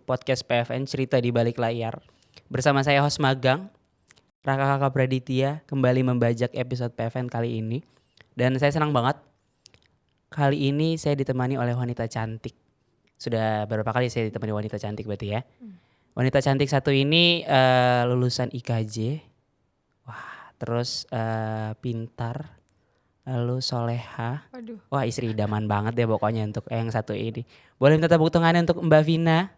podcast PFN Cerita di Balik Layar. Bersama saya host magang, Raka Kakak Praditya, kembali membajak episode PFN kali ini. Dan saya senang banget, kali ini saya ditemani oleh wanita cantik. Sudah beberapa kali saya ditemani wanita cantik berarti ya. Wanita cantik satu ini lulusan IKJ. Wah, terus pintar. Lalu soleha. Waduh. Wah, istri idaman banget ya pokoknya untuk yang satu ini. Boleh minta tepuk tangannya untuk Mbak Vina.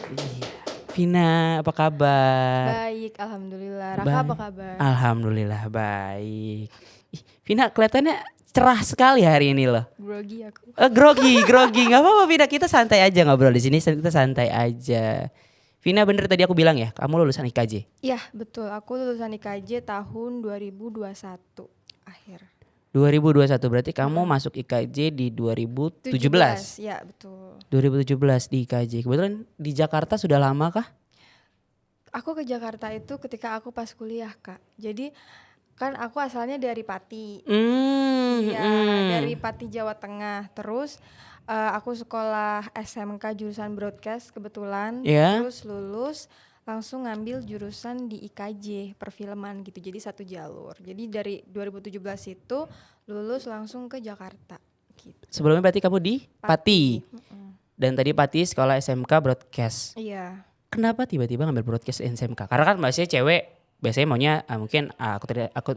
Iya. Vina, apa kabar? Baik, alhamdulillah. Raka apa kabar? Alhamdulillah baik. Ih, Vina kelihatannya cerah sekali hari ini loh. Grogi aku. Grogi. Gak apa-apa Vina, kita santai aja ngobrol di sini. Kita santai aja. Vina, bener tadi aku bilang ya, kamu lulusan IKJ? Iya, betul. Aku lulusan IKJ tahun 2021 akhir. 2021 berarti kamu masuk IKJ di 2017? Ya, betul. 2017 di IKJ. Kebetulan di Jakarta sudah lama kah? Aku ke Jakarta itu ketika aku pas kuliah, Kak. Jadi kan aku asalnya dari Pati. Iya, dari Pati Jawa Tengah. Terus aku sekolah SMK jurusan broadcast kebetulan. Terus lulus langsung ngambil jurusan di IKJ perfilman gitu. Jadi satu jalur. Jadi dari 2017 itu lulus langsung ke Jakarta gitu. Sebelumnya berarti kamu di Pati. Dan tadi Pati sekolah SMK broadcast. Iya. Kenapa tiba-tiba ngambil broadcast SMK? Karena kan biasanya cewek biasanya maunya mungkin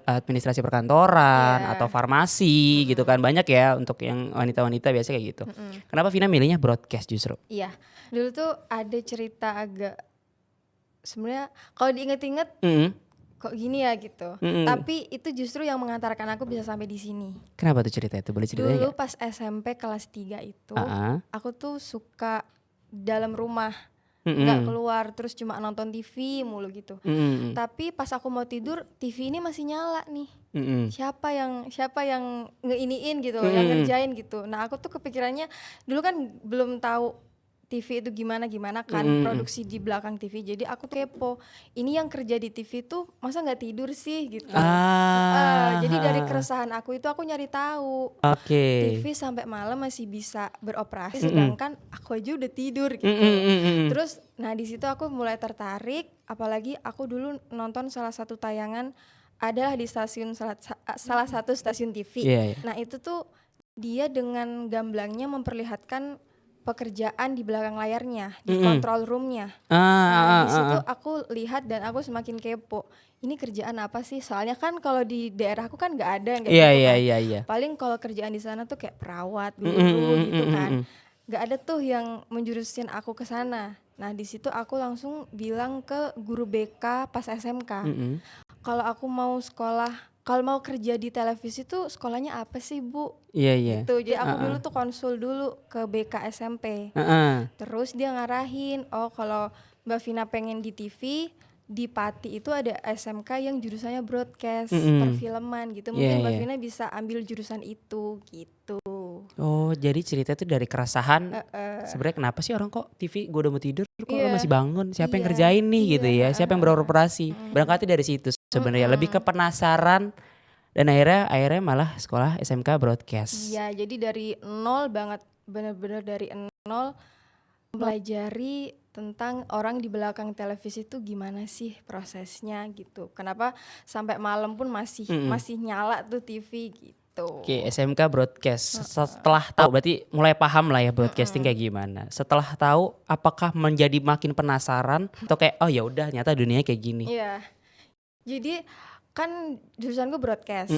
administrasi perkantoran atau farmasi gitu kan, banyak ya untuk yang wanita-wanita biasa kayak gitu. Kenapa Vina milihnya broadcast justru? Iya, dulu tuh ada cerita agak sebenarnya kalau diinget-inget kok gini ya gitu. Tapi itu justru yang mengantarkan aku bisa sampai di sini. Kenapa tuh cerita itu? Boleh ceritain dulu pas SMP kelas 3 itu aku tuh suka dalam rumah. Nggak keluar, terus cuma nonton TV mulu gitu. Tapi pas aku mau tidur, TV ini masih nyala nih. Siapa yang ngeiniin gitu loh, yang ngerjain gitu. Nah aku tuh kepikirannya dulu kan belum tahu TV itu gimana kan produksi di belakang TV. Jadi aku kepo, ini yang kerja di TV tuh masa nggak tidur sih gitu. Jadi dari keresahan aku itu aku nyari tahu. TV sampai malam masih bisa beroperasi, sedangkan aku aja udah tidur gitu. Terus, nah di situ aku mulai tertarik. Apalagi aku dulu nonton salah satu tayangan adalah di stasiun salah satu stasiun TV. Nah itu tuh dia dengan gamblangnya memperlihatkan pekerjaan di belakang layarnya, di control roomnya. Di situ aku lihat dan aku semakin kepo. Ini kerjaan apa sih? Soalnya kan kalau di daerahku kan nggak ada yang kayak gitu kan. Iya. Paling kalau kerjaan di sana tuh kayak perawat, guru gitu kan. Nggak ada tuh yang menjurusin aku ke sana. Nah di situ aku langsung bilang ke guru BK pas SMK. Kalau aku mau kalau mau kerja di televisi tuh sekolahnya apa sih Bu? Iya. Gitu. Jadi aku dulu tuh konsul dulu ke BK SMP. Terus dia ngarahin, oh kalau Mbak Vina pengen di TV, di Pati itu ada SMK yang jurusannya broadcast, perfilman gitu. Mungkin Mbak Vina bisa ambil jurusan itu gitu. Oh, jadi cerita itu dari keresahan. Sebenarnya kenapa sih orang kok TV gue udah mau tidur kok lo masih bangun? Siapa yang kerjain nih gitu ya? Siapa yang beroperasi? Berangkatnya dari situ sebenarnya, lebih ke penasaran dan akhirnya malah sekolah SMK broadcast. Iya, jadi dari nol banget, benar-benar dari nol pelajari tentang orang di belakang televisi itu gimana sih prosesnya gitu. Kenapa sampai malam pun masih nyala tuh TV gitu. Oke, SMK broadcast. Setelah tahu berarti mulai paham lah ya broadcasting kayak gimana. Setelah tahu, apakah menjadi makin penasaran atau kayak oh ya udah ternyata dunianya kayak gini. Iya. Jadi kan jurusanku broadcast.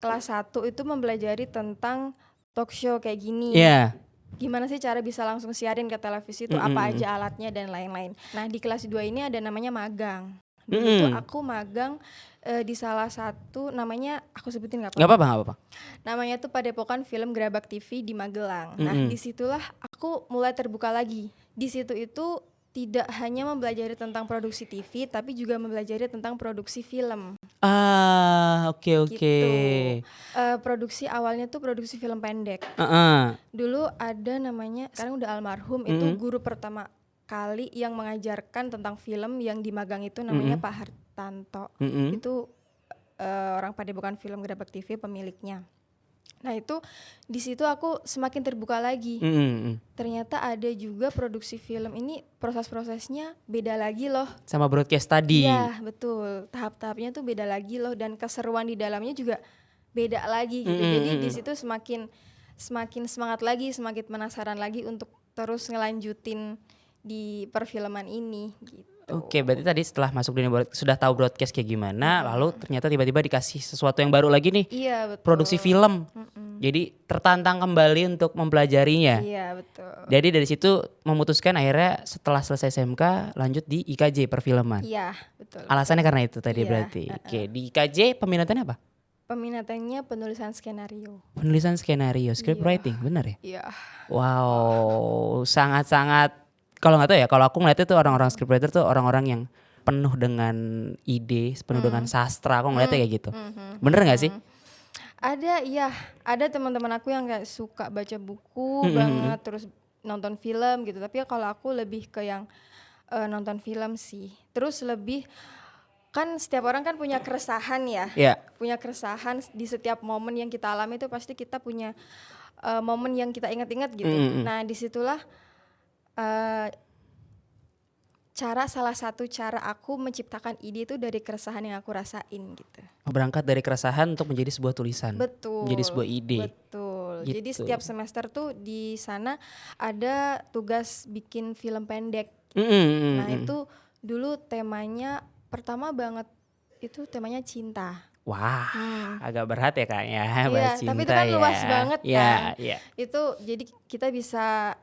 Kelas 1 itu mempelajari tentang talk show kayak gini. Gimana sih cara bisa langsung siarin ke televisi itu, apa aja alatnya dan lain-lain. Nah di kelas 2 ini ada namanya magang. Dulu tuh aku magang di salah satu, namanya aku sebutin nggak apa-apa. Namanya tuh Padepokan Film Gerabak TV di Magelang. Nah disitulah aku mulai terbuka lagi. Di situ itu tidak hanya mempelajari tentang produksi TV, tapi juga mempelajari tentang produksi film. Oke. Gitu. Produksi awalnya tuh produksi film pendek. Dulu ada namanya, sekarang udah almarhum, itu guru pertama kali yang mengajarkan tentang film yang di magang itu namanya Pak Hartanto. Itu orang Padepokan Film Gerabak TV pemiliknya. Nah itu di situ aku semakin terbuka lagi. Ternyata ada juga produksi film ini proses-prosesnya beda lagi loh. Sama broadcast tadi. Iya betul, tahap-tahapnya tuh beda lagi loh, dan keseruan di dalamnya juga beda lagi gitu. Jadi di situ semakin semangat lagi, semakin penasaran lagi untuk terus ngelanjutin di perfilman ini gitu. Oke, berarti tadi setelah masuk dunia sudah tahu broadcast kayak gimana, lalu ternyata tiba-tiba dikasih sesuatu yang baru lagi nih. Iya betul. Produksi film. Jadi tertantang kembali untuk mempelajarinya. Iya betul. Jadi dari situ memutuskan akhirnya setelah selesai SMK lanjut di IKJ perfilman. Iya betul. Alasannya karena itu tadi berarti. Oke, di IKJ peminatannya apa? Peminatannya penulisan skenario. Penulisan skenario, script writing, benar ya? Iya. Wow, sangat-sangat. Kalau nggak tahu ya, kalau aku ngeliatnya tuh orang-orang scriptwriter tuh orang-orang yang penuh dengan ide, penuh dengan sastra. Aku ngeliatnya kayak gitu. Bener nggak sih? Ada teman-teman aku yang kayak suka baca buku banget, terus nonton film gitu. Tapi kalau aku lebih ke yang nonton film sih. Terus lebih kan setiap orang kan punya keresahan ya. Yeah. Punya keresahan di setiap momen yang kita alami itu pasti kita punya momen yang kita ingat-ingat gitu. Nah disitulah salah satu cara aku menciptakan ide itu dari keresahan yang aku rasain gitu. Berangkat dari keresahan untuk menjadi sebuah tulisan. Betul. Menjadi sebuah ide. Betul. Gitu. Jadi setiap semester tuh di sana ada tugas bikin film pendek. Nah itu dulu temanya pertama banget itu temanya cinta. Wah, agak berat ya kayaknya Iya, bahas cinta. tapi itu kan luas banget kan. Iya. Itu jadi kita bisa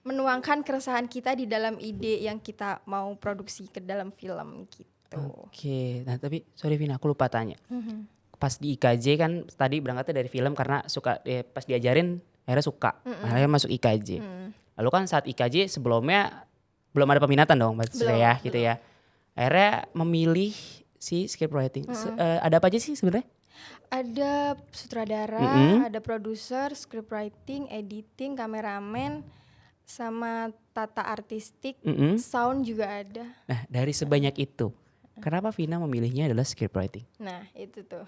menuangkan keresahan kita di dalam ide yang kita mau produksi ke dalam film gitu. Oke, nah tapi sorry Vina, aku lupa tanya. Pas di IKJ kan tadi berangkatnya dari film karena suka, pas diajarin akhirnya suka, akhirnya masuk IKJ. Lalu kan saat IKJ sebelumnya belum ada peminatan dong, saya gitu ya. Akhirnya memilih si script writing. Ada apa aja sih sebenarnya? Ada sutradara, ada produser, script writing, editing, kameramen, sama tata artistik, sound juga ada. Nah dari sebanyak itu, kenapa Vina memilihnya adalah script writing? Nah itu tuh.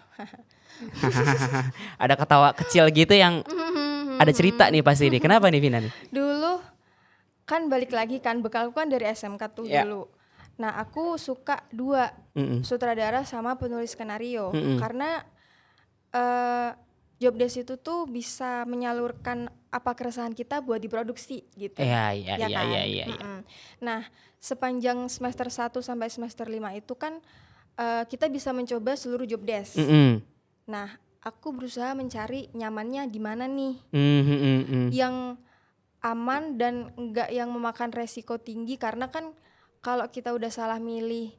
Ada ketawa kecil gitu yang ada cerita nih pasti nih. Kenapa nih Vina nih? Dulu kan balik lagi kan, bekalku kan dari SMK tuh dulu. Nah aku suka dua, sutradara sama penulis skenario. Karena job desk itu tuh bisa menyalurkan apa keresahan kita buat diproduksi gitu. Iya. Nah, sepanjang semester 1 sampai semester 5 itu kan kita bisa mencoba seluruh job desk. Nah, aku berusaha mencari nyamannya di mana nih. Yang aman dan enggak yang memakan resiko tinggi, karena kan kalau kita udah salah milih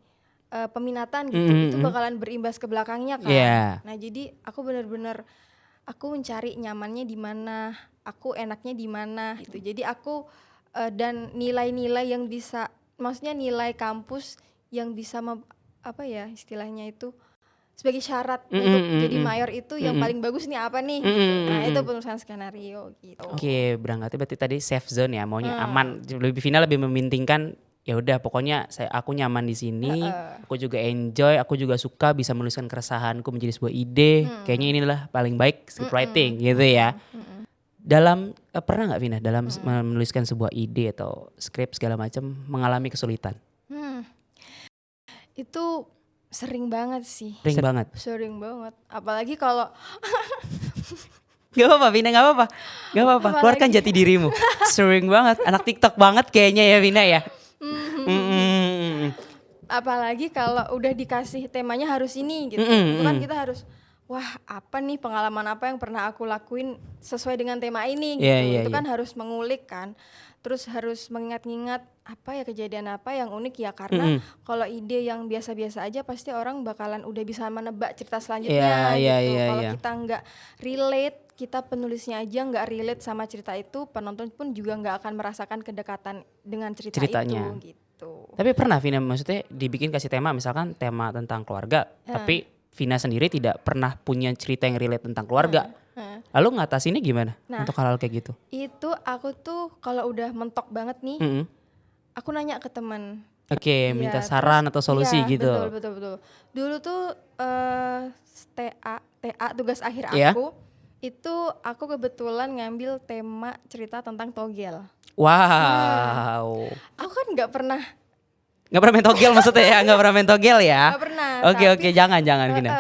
peminatan gitu, itu bakalan berimbas ke belakangnya kan. Nah, jadi aku benar-benar mencari nyamannya di mana, aku enaknya di mana gitu. Jadi aku dan nilai-nilai yang bisa, maksudnya nilai kampus yang bisa istilahnya itu sebagai syarat untuk jadi mayor itu yang paling bagus nih apa nih gitu. Nah, itu penulisan skenario gitu. Oke, berangkatnya berarti tadi safe zone ya, maunya aman. Vina lebih mementingkan ya udah pokoknya aku nyaman di sini, aku juga enjoy, aku juga suka bisa menuliskan keresahanku menjadi sebuah ide. Kayaknya inilah paling baik script writing gitu ya. Dalam pernah nggak Vina dalam menuliskan sebuah ide atau skrip segala macam mengalami kesulitan? Itu sering banget sih. Sering banget. Apalagi kalau Gak apa-apa Vina, gak apa-apa. Keluarkan jati dirimu. Sering banget. Anak TikTok banget kayaknya ya Vina ya. Apalagi kalau udah dikasih temanya harus ini gitu. Itu kan kita harus, wah apa nih pengalaman apa yang pernah aku lakuin sesuai dengan tema ini gitu. Itu kan harus mengulik kan. Terus harus mengingat-ingat apa ya kejadian apa yang unik ya, karena kalau ide yang biasa-biasa aja pasti orang bakalan udah bisa menebak cerita selanjutnya gitu. Kalau kita nggak relate, kita penulisnya aja nggak relate sama cerita itu, penonton pun juga nggak akan merasakan kedekatan dengan ceritanya itu gitu. Tapi pernah Vina maksudnya dibikin kasih tema, misalkan tema tentang keluarga, tapi Vina sendiri tidak pernah punya cerita yang relate tentang keluarga. Lalu ngatasinnya gimana untuk hal-hal kayak gitu? Itu aku tuh kalau udah mentok banget nih, aku nanya ke teman, Oke, minta Iya, saran terus atau solusi iya, gitu. betul. Dulu tuh TA tugas akhir Iya. itu aku kebetulan ngambil tema cerita tentang togel. Wow. Aku kan nggak pernah main togel maksudnya ya? Nggak pernah main togel ya? nggak pernah. Oke, jangan Vina.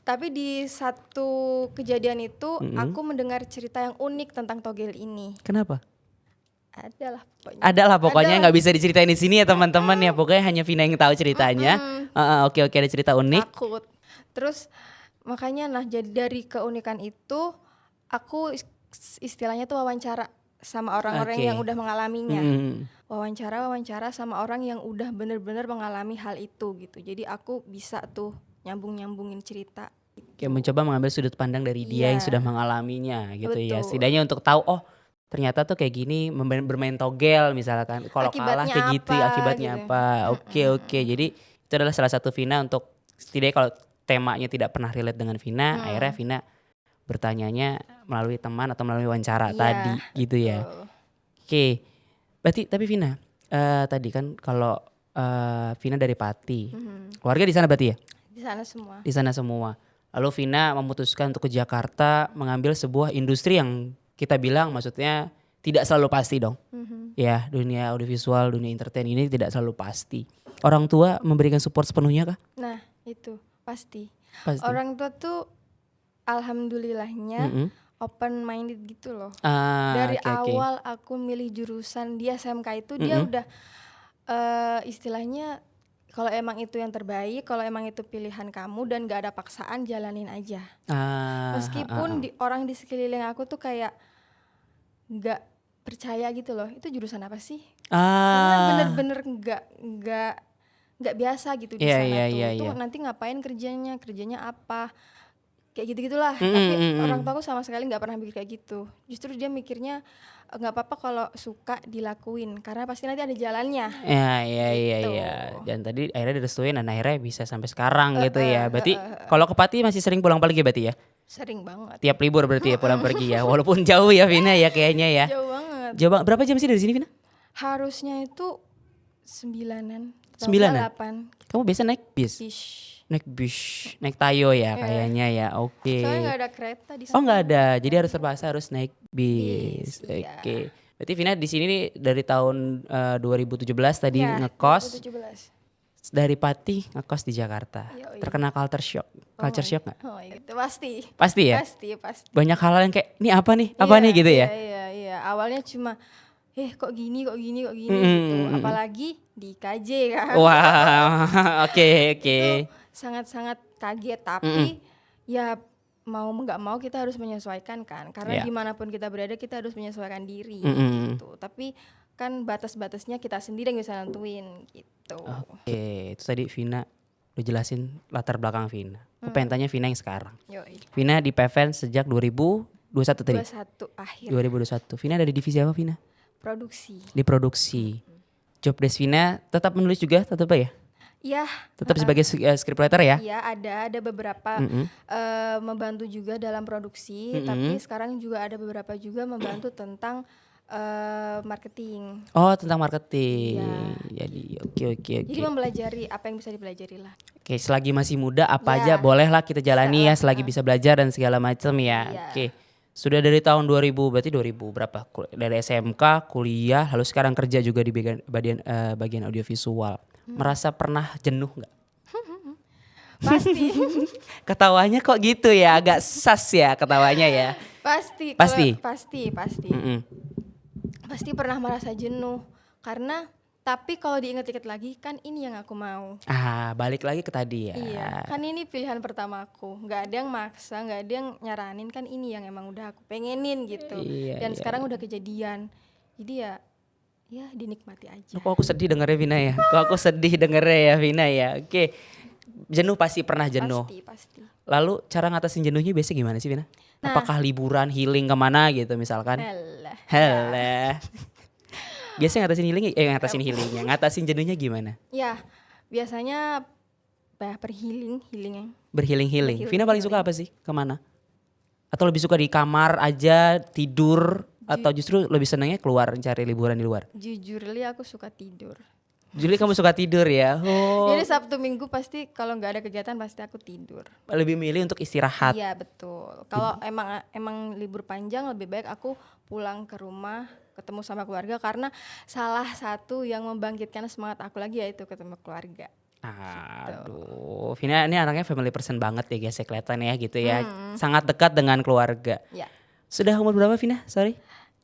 Tapi di satu kejadian itu aku mendengar cerita yang unik tentang togel ini. Kenapa? Adalah pokoknya nggak bisa diceritain di sini ya teman-teman ya. Pokoknya hanya Vina yang tahu ceritanya. Oke, ada cerita unik. Takut. Terus makanya jadi dari keunikan itu aku istilahnya tuh wawancara sama orang-orang yang udah mengalaminya. Wawancara sama orang yang udah bener-bener mengalami hal itu gitu. Jadi aku bisa tuh nyambungin cerita. Kayak mencoba mengambil sudut pandang dari dia yang sudah mengalaminya gitu. Betul. Ya. Setidaknya untuk tahu ternyata tuh kayak gini bermain togel misalkan. Kalau kalah kayak gitu akibatnya gitu. apa. Oke. Jadi itu adalah salah satu Vina untuk setidaknya kalau temanya tidak pernah relate dengan Vina, akhirnya Vina bertanyanya melalui teman atau melalui wawancara tadi gitu ya. Oke. Berarti tapi Vina tadi kan kalau Vina dari Pati. Keluarga di sana berarti ya? Di sana semua. Lalu Vina memutuskan untuk ke Jakarta mengambil sebuah industri yang kita bilang maksudnya tidak selalu pasti dong. Ya, dunia audiovisual, dunia entertain ini tidak selalu pasti. Orang tua memberikan support sepenuhnya kah? Nah, itu pasti. Orang tua tuh alhamdulillahnya open minded gitu loh. Dari awal aku milih jurusan di SMK itu dia udah istilahnya kalau emang itu yang terbaik, kalau emang itu pilihan kamu dan gak ada paksaan, jalanin aja. Meskipun orang di sekeliling aku tuh kayak gak percaya gitu loh, itu jurusan apa sih? Karena bener-bener gak biasa gitu di sana tuh. Itu nanti ngapain kerjanya apa? Kayak gitu-gitulah. Tapi orang tua aku sama sekali gak pernah mikir kayak gitu. Justru dia mikirnya gak apa-apa kalau suka dilakuin karena pasti nanti ada jalannya. Iya. Dan tadi akhirnya direstuin dan akhirnya bisa sampai sekarang gitu ya. Berarti kalau ke Pati masih sering pulang pergi berarti ya? Sering banget. Tiap libur berarti ya pulang pergi ya. Walaupun jauh ya Vina ya kayaknya ya. Jauh banget. Berapa jam sih dari sini Vina? Harusnya itu 9-an. 8. Kamu biasa naik bis? Naik Tayo ya kayaknya ya. Oke. Soalnya gak ada kereta di sana. Oh nggak ada, jadi harus terpaksa harus naik bis. Oke. Berarti Vina di sini nih dari tahun 2017 tadi ngekos. 2017. Dari Pati ngekos di Jakarta. Terkena culture shock nggak? Oh itu pasti. Pasti ya? Pasti. Banyak hal yang kayak ini apa nih gitu ya? Iya. Awalnya cuma kok gini gitu. Apalagi di KJ kan. Wah, oke. Itu sangat-sangat kaget tapi ya mau nggak mau kita harus menyesuaikan kan karena dimanapun kita berada kita harus menyesuaikan diri gitu. Tapi kan batas-batasnya kita sendiri yang bisa nentuin gitu. Oke, itu tadi Vina udah jelasin latar belakang Vina. Aku pengen tanya Vina yang sekarang. Vina di PVN sejak 2021 tadi? 2021 akhir. 2021. Vina ada di divisi apa Vina? Produksi. Di produksi. Job desk Vina tetap menulis juga, tetap apa ya? Iya. Tetap sebagai scriptwriter ya? Iya ada beberapa membantu juga dalam produksi, tapi sekarang juga ada beberapa juga membantu tentang marketing. Oh tentang marketing. Jadi oke. Jadi mempelajari apa yang bisa dipelajari lah. Oke, selagi masih muda apa aja bolehlah kita jalani ya selagi bisa belajar dan segala macam ya. Oke. Sudah dari tahun 2000 berarti 2000 berapa? Dari SMK, kuliah, lalu sekarang kerja juga di bagian audiovisual. Merasa pernah jenuh nggak? Pasti. Ketawanya kok gitu ya, agak sas ya ketawanya ya. Pasti. Pasti pernah merasa jenuh karena tapi kalau diingat-ingat lagi kan ini yang aku mau. Balik lagi ke tadi ya. Iya, kan ini pilihan pertama aku. Nggak ada yang maksa, nggak ada yang nyaranin, kan ini yang emang udah aku pengenin gitu. Dan sekarang udah kejadian. Jadi ya dinikmati aja. Kok aku sedih dengernya Vina ya? Vina ya? Oke. Jenuh pasti pernah jenuh. Pasti. Lalu cara ngatasin jenuhnya biasa gimana sih Vina? Apakah liburan, healing kemana gitu misalkan? Halah. Biasanya ngatasin healingnya. Ngatasin jenuhnya gimana? Ya, biasanya berhealing. Berhealing. Vina paling suka apa sih? Kemana? Atau lebih suka di kamar aja tidur? Atau justru lebih senangnya keluar cari liburan di luar? Jujur aku suka tidur. Jadi kamu suka tidur ya? Oh. Jadi Sabtu Minggu pasti kalau nggak ada kegiatan pasti aku tidur. Lebih milih untuk istirahat. Iya betul. Kalau emang libur panjang lebih baik aku pulang ke rumah ketemu sama keluarga, karena salah satu yang membangkitkan semangat aku lagi yaitu ketemu keluarga. Aduh, Vina ini anaknya family person banget ya guys, kelihatan ya gitu ya. Sangat dekat dengan keluarga. Ya. Sudah umur berapa Vina? Sorry.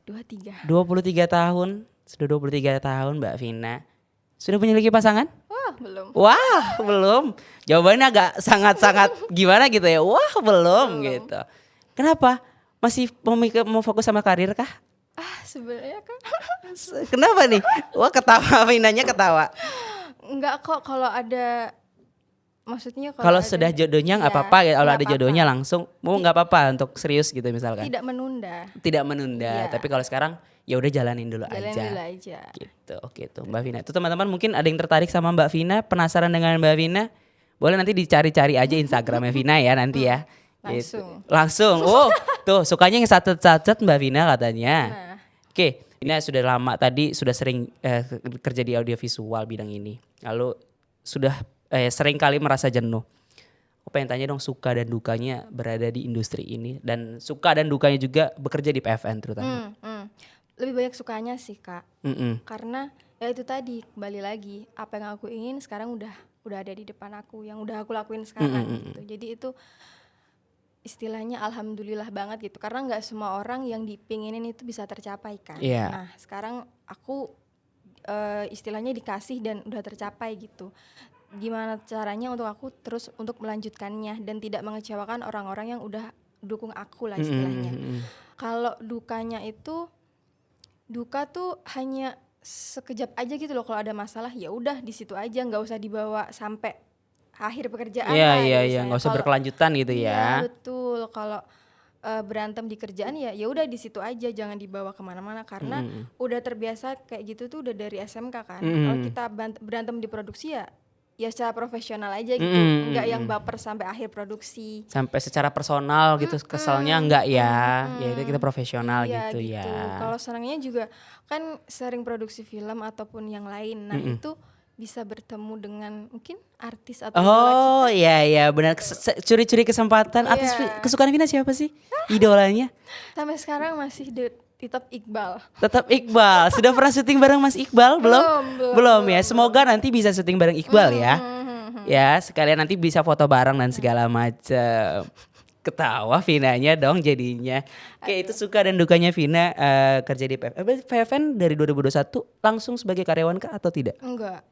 23 tahun. Sudah 23 tahun Mbak Vina. Sudah memiliki pasangan? Belum. Wah, belum. Jawabannya agak sangat-sangat gimana gitu ya. Wah, belum gitu. Kenapa? Masih mau fokus sama karir kah? Sebenarnya kan. Kenapa nih? Wah, ketawa, Vinanya ketawa. Enggak kok, kalau ada, maksudnya kalau sudah jodohnya nggak apa-apa ya. Kalau ada jodohnya langsung mau nggak apa-apa untuk serius gitu misalkan. Tidak menunda. Iya. Tapi kalau sekarang ya udah jalanin dulu aja. Gitu. Oke tuh Mbak Vina. Tuh teman-teman mungkin ada yang tertarik sama Mbak Vina, penasaran dengan Mbak Vina, boleh nanti dicari-cari aja Instagramnya Vina ya nanti ya. Langsung. Oh, tuh sukanya yang catat Mbak Vina katanya. Oke, Vina sudah lama tadi sudah sering kerja di audiovisual bidang ini. Lalu sudah sering kali merasa jenuh. Aku pengen tanya dong, suka dan dukanya berada di industri ini, dan suka dan dukanya juga bekerja di PFN terutama. Lebih banyak sukanya sih Kak. Karena ya itu tadi, kembali lagi apa yang aku ingin sekarang udah ada di depan aku, yang udah aku lakuin sekarang gitu. Jadi itu istilahnya alhamdulillah banget gitu, karena nggak semua orang yang dipinginin itu bisa tercapai kan. Nah sekarang aku istilahnya dikasih dan udah tercapai gitu. Gimana caranya untuk aku terus untuk melanjutkannya dan tidak mengecewakan orang-orang yang udah dukung aku lah istilahnya. Kalau dukanya itu, duka tuh hanya sekejap aja gitu loh. Kalau ada masalah ya udah di situ aja, nggak usah dibawa sampai akhir pekerjaan. Iya, nggak usah berkelanjutan gitu ya. Iya betul. Kalau berantem di kerjaan ya udah di situ aja, jangan dibawa kemana-mana, karena udah terbiasa kayak gitu tuh udah dari SMK kan. Kalau kita berantem di produksi ya secara profesional aja gitu, nggak yang baper sampai akhir produksi. Sampai secara personal gitu keselnya enggak ya. Ya itu kita profesional gitu ya. Kalau senangnya juga kan sering produksi film ataupun yang lain. Nah itu bisa bertemu dengan mungkin artis atau iya benar, curi-curi kesempatan. Artis kesukaan Vina siapa sih? Idolanya? Sampai sekarang masih tetap Iqbal. Sudah pernah syuting bareng Mas Iqbal? Belum ya. Semoga nanti bisa syuting bareng Iqbal ya. Ya, sekalian nanti bisa foto bareng dan segala macam. Ketawa Vinanya dong jadinya. Oke, itu suka dan dukanya Vina kerja di PFN. PFN dari 2021 langsung sebagai karyawan kah atau tidak? Enggak.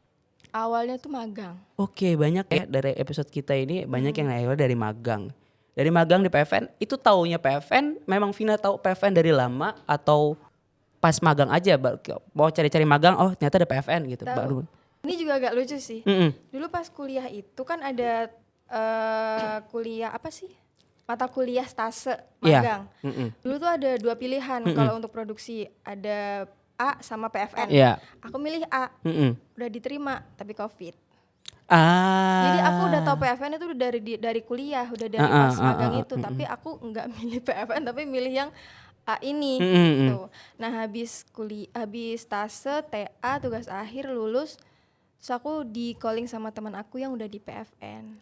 Awalnya tuh magang. Oke, banyak ya dari episode kita ini banyak yang awal dari magang. Dari magang di PFN, itu taunya PFN, memang Vina tahu PFN dari lama atau pas magang aja mau cari-cari magang, oh ternyata ada PFN gitu. Baru. Ini juga agak lucu sih. Dulu pas kuliah itu kan ada kuliah apa sih? Mata kuliah stase magang. Dulu tuh ada 2 pilihan kalau untuk produksi, ada A sama PFN. Aku milih A. Udah diterima tapi Covid. Jadi aku udah tahu PFN itu dari kuliah, udah dari pas magang itu, tapi aku nggak milih PFN tapi milih yang A ini gitu. Nah habis tase, TA, tugas akhir, lulus, terus aku di calling sama teman aku yang udah di PFN.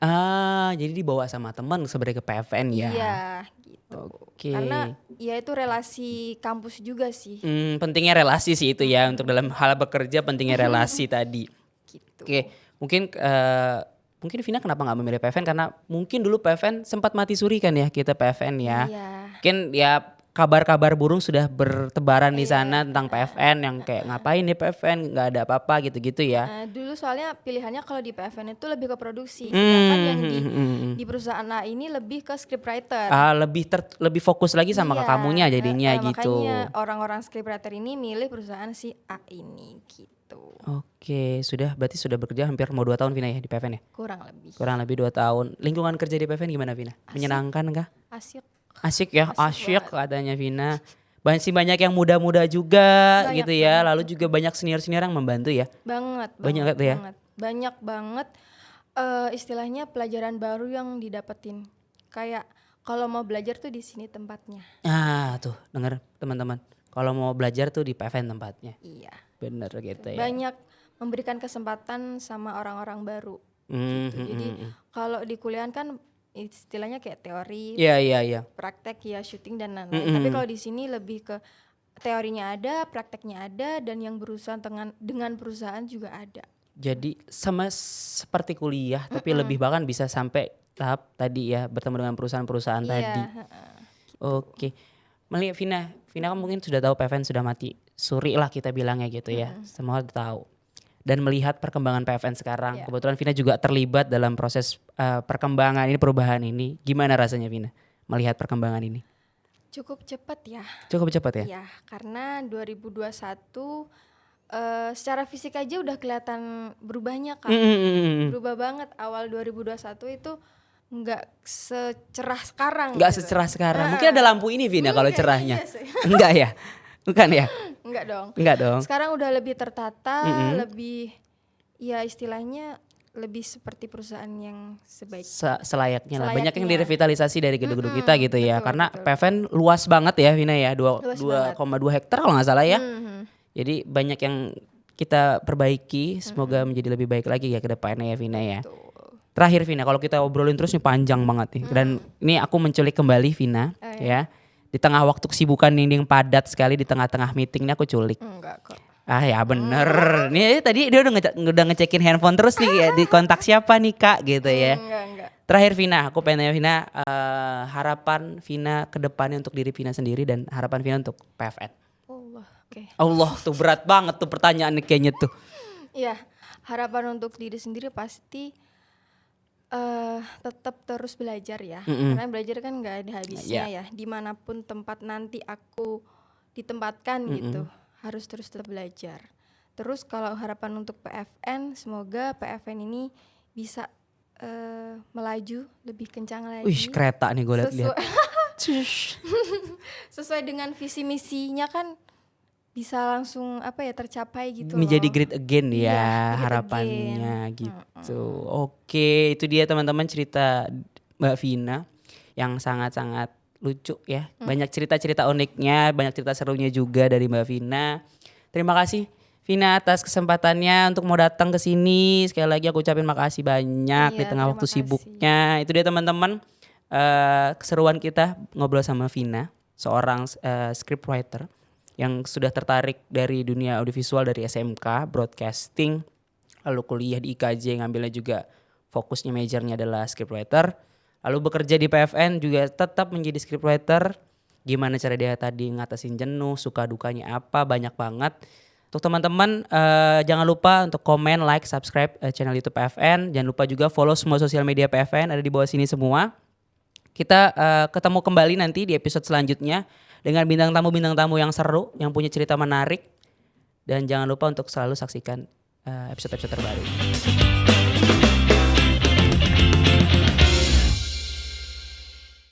Jadi dibawa sama teman sebenarnya ke PFN ya? Iya gitu. Karena ya itu relasi kampus juga sih. Pentingnya relasi sih itu ya, untuk dalam hal bekerja pentingnya relasi tadi. Gitu. Oke. Mungkin Vina kenapa nggak memilih PFN, karena mungkin dulu PFN sempat mati suri kan ya, kita PFN ya. Mungkin ya kabar-kabar burung sudah bertebaran di sana tentang PFN, yang kayak ngapain nih PFN, nggak ada apa-apa gitu-gitu ya. Dulu soalnya pilihannya kalau di PFN itu lebih ke produksi, sedangkan yang di perusahaan A ini lebih ke scriptwriter. Lebih fokus lagi sama kamunya jadinya gitu. Makanya orang-orang scriptwriter ini milih perusahaan si A ini gitu. Oke, berarti sudah bekerja hampir mau 2 tahun Vina ya di PFN ya? Kurang lebih 2 tahun. Lingkungan kerja di PFN gimana Vina? Menyenangkan kah? Asik ya, asyik katanya Vina. Banyak yang muda-muda juga gitu ya. Lalu juga banyak senior-senior yang membantu ya. Banyak banget istilahnya pelajaran baru yang didapetin. Kayak kalau mau belajar tuh di sini tempatnya. Tuh denger teman-teman. Kalau mau belajar tuh di PFN tempatnya. Iya. Bener gitu ya. Banyak memberikan kesempatan sama orang-orang baru gitu. Jadi kalau di kuliahan kan istilahnya kayak teori, praktek ya, syuting dan lain-lain. Tapi kalau di sini lebih ke teorinya ada, prakteknya ada, dan yang berurusan dengan perusahaan juga ada. Jadi sama seperti kuliah, tapi lebih bahkan bisa sampai tahap tadi ya, bertemu dengan perusahaan-perusahaan tadi. Gitu. Oke. Melihat Vina kan mungkin sudah tahu PFN sudah mati suri lah kita bilangnya gitu ya. Semua tahu. Dan melihat perkembangan PFN sekarang, kebetulan Vina juga terlibat dalam proses perkembangan ini, perubahan ini. Gimana rasanya Vina melihat perkembangan ini? Cukup cepat ya. Cukup cepat ya? Iya, karena 2021 secara fisik aja udah kelihatan berubahnya Kak. Berubah banget. Awal 2021 itu nggak secerah sekarang. Nggak gitu. Secerah sekarang. Mungkin ada lampu ini Vina kalau cerahnya. Iya enggak ya? Bukan ya? Enggak dong. Sekarang udah lebih tertata, lebih ya istilahnya lebih seperti perusahaan yang selayaknya lah. Banyak yang direvitalisasi dari gedung-gedung kita gitu ya. Karena PFN luas banget ya Vina ya. 2,2 hektar kalau nggak salah ya. Jadi banyak yang kita perbaiki. Semoga menjadi lebih baik lagi ya ke depannya ya Vina ya. Terakhir Vina, kalau kita obrolin terus nih panjang banget nih. Dan ini aku menculik kembali Vina ya. Di tengah waktu kesibukan yang padat sekali, di tengah-tengah meeting ini aku culik. Enggak kok. Ah ya bener. Nih tadi dia udah ngecekin handphone terus nih ya, di kontak siapa nih Kak gitu ya. Enggak. Terakhir Vina, aku pengen tanya Vina, harapan Vina ke depannya untuk diri Vina sendiri dan harapan Vina untuk PFN. Allah tuh berat banget tuh pertanyaannya kayaknya tuh. Iya, harapan untuk diri sendiri pasti tetap terus belajar ya. Karena belajar kan nggak ada habisnya ya. Dimanapun tempat nanti aku ditempatkan gitu, harus terus tetap belajar. Terus kalau harapan untuk PFN, semoga PFN ini bisa melaju lebih kencang lagi. Wih kereta nih gue lihat. Sesuai dengan visi misinya kan bisa langsung tercapai gitu menjadi loh. great again ya harapannya again. Gitu. Oke, itu dia teman-teman cerita Mbak Vina yang sangat-sangat lucu ya. Banyak cerita-cerita uniknya, banyak cerita serunya juga dari Mbak Vina. Terima kasih Vina atas kesempatannya untuk mau datang ke sini. Sekali lagi aku ucapin makasih banyak di tengah waktu sibuknya. Itu dia teman-teman keseruan kita ngobrol sama Vina, seorang scriptwriter yang sudah tertarik dari dunia audiovisual dari SMK, broadcasting, lalu kuliah di IKJ, ngambilnya juga fokusnya majornya adalah scriptwriter, lalu bekerja di PFN juga tetap menjadi scriptwriter. Gimana cara dia tadi ngatasin jenuh, suka dukanya apa, banyak banget. Untuk teman-teman jangan lupa untuk komen, like, subscribe channel YouTube PFN. Jangan lupa juga follow semua sosial media PFN, ada di bawah sini semua. Kita ketemu kembali nanti di episode selanjutnya dengan bintang tamu yang seru, yang punya cerita menarik. Dan jangan lupa untuk selalu saksikan episode-episode terbaru.